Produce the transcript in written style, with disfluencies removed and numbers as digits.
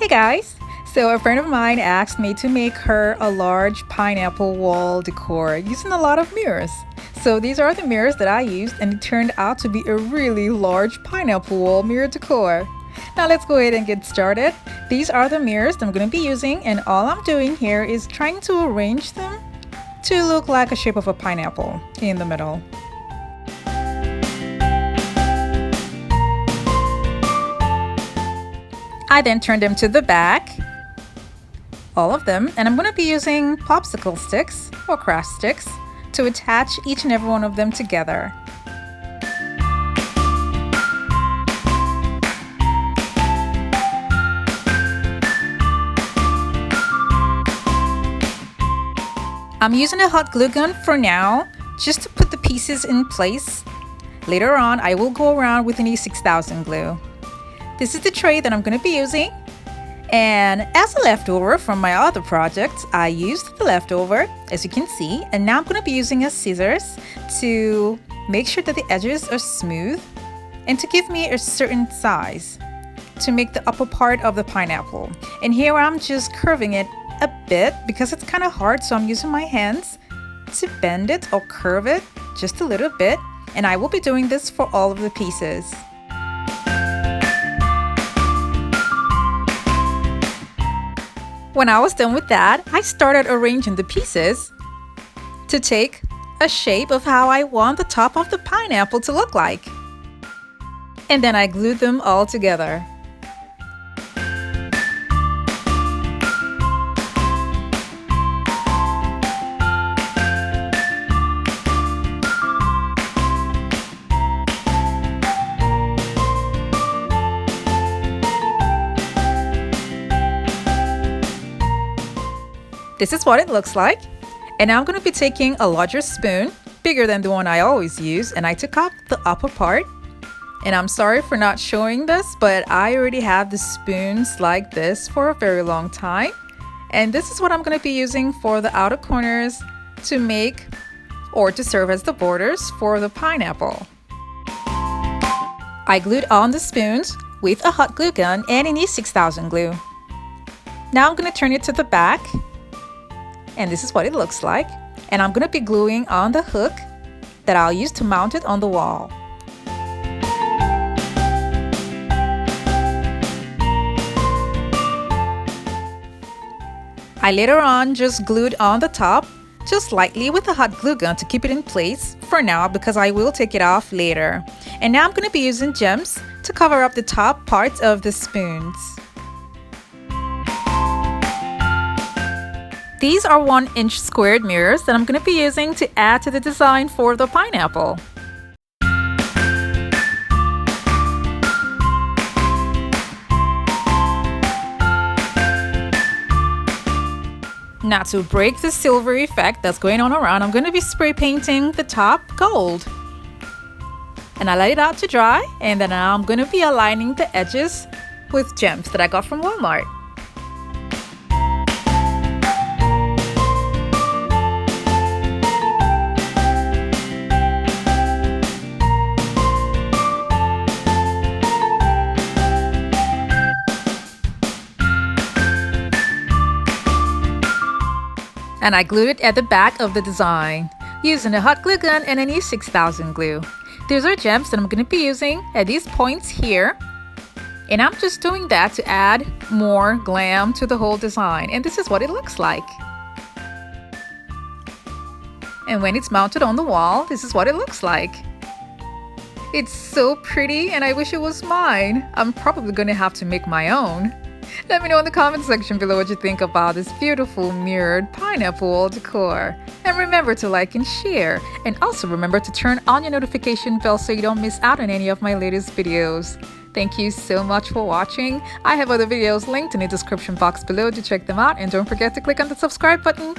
Hey guys! So a friend of mine asked me to make her a large pineapple wall decor using a lot of mirrors. So these are the mirrors that I used and it turned out to be a really large pineapple wall mirror decor. Now let's go ahead and get started. These are the mirrors that I'm going to be using and all I'm doing here is trying to arrange them to look like a shape of a pineapple in the middle. I then turn them to the back, all of them, and I'm going to be using popsicle sticks or craft sticks to attach each and every one of them together. I'm using a hot glue gun for now, just to put the pieces in place. Later on, I will go around with an E6000 glue. This is the tray that I'm going to be using, and as a leftover from my other project, I used the leftover, as you can see, and now I'm going to be using a scissors to make sure that the edges are smooth and to give me a certain size to make the upper part of the pineapple. And here I'm just curving it a bit because it's kind of hard, so I'm using my hands to bend it or curve it just a little bit, and I will be doing this for all of the pieces. When I was done with that, I started arranging the pieces to take a shape of how I want the top of the pineapple to look like. And then I glued them all together. This is what it looks like, and now I'm going to be taking a larger spoon, bigger than the one I always use, and I took out the upper part. And I'm sorry for not showing this, but I already have the spoons like this for a very long time, and this is what I'm going to be using for the outer corners to make or to serve as the borders for the pineapple. I glued on the spoons with a hot glue gun and an E6000 glue. Now I'm going to turn it to the back. And this is what it looks like. And I'm going to be gluing on the hook that I'll use to mount it on the wall. I later on just glued on the top, just lightly with a hot glue gun to keep it in place for now because I will take it off later. And now I'm going to be using gems to cover up the top parts of the spoons. These are 1-inch squared mirrors that I'm going to be using to add to the design for the pineapple. Now to break the silver effect that's going on around, I'm going to be spray painting the top gold. And I let it out to dry, and then now I'm going to be aligning the edges with gems that I got from Walmart. And I glued it at the back of the design using a hot glue gun and an E6000 glue. These are gems that I'm going to be using at these points here. And I'm just doing that to add more glam to the whole design. And this is what it looks like. And when it's mounted on the wall, this is what it looks like. It's so pretty and I wish it was mine. I'm probably going to have to make my own. Let me know in the comment section below what you think about this beautiful mirrored pineapple wall decor. And remember to like and share. And also remember to turn on your notification bell so you don't miss out on any of my latest videos. Thank you so much for watching. I have other videos linked in the description box below to check them out. And don't forget to click on the subscribe button.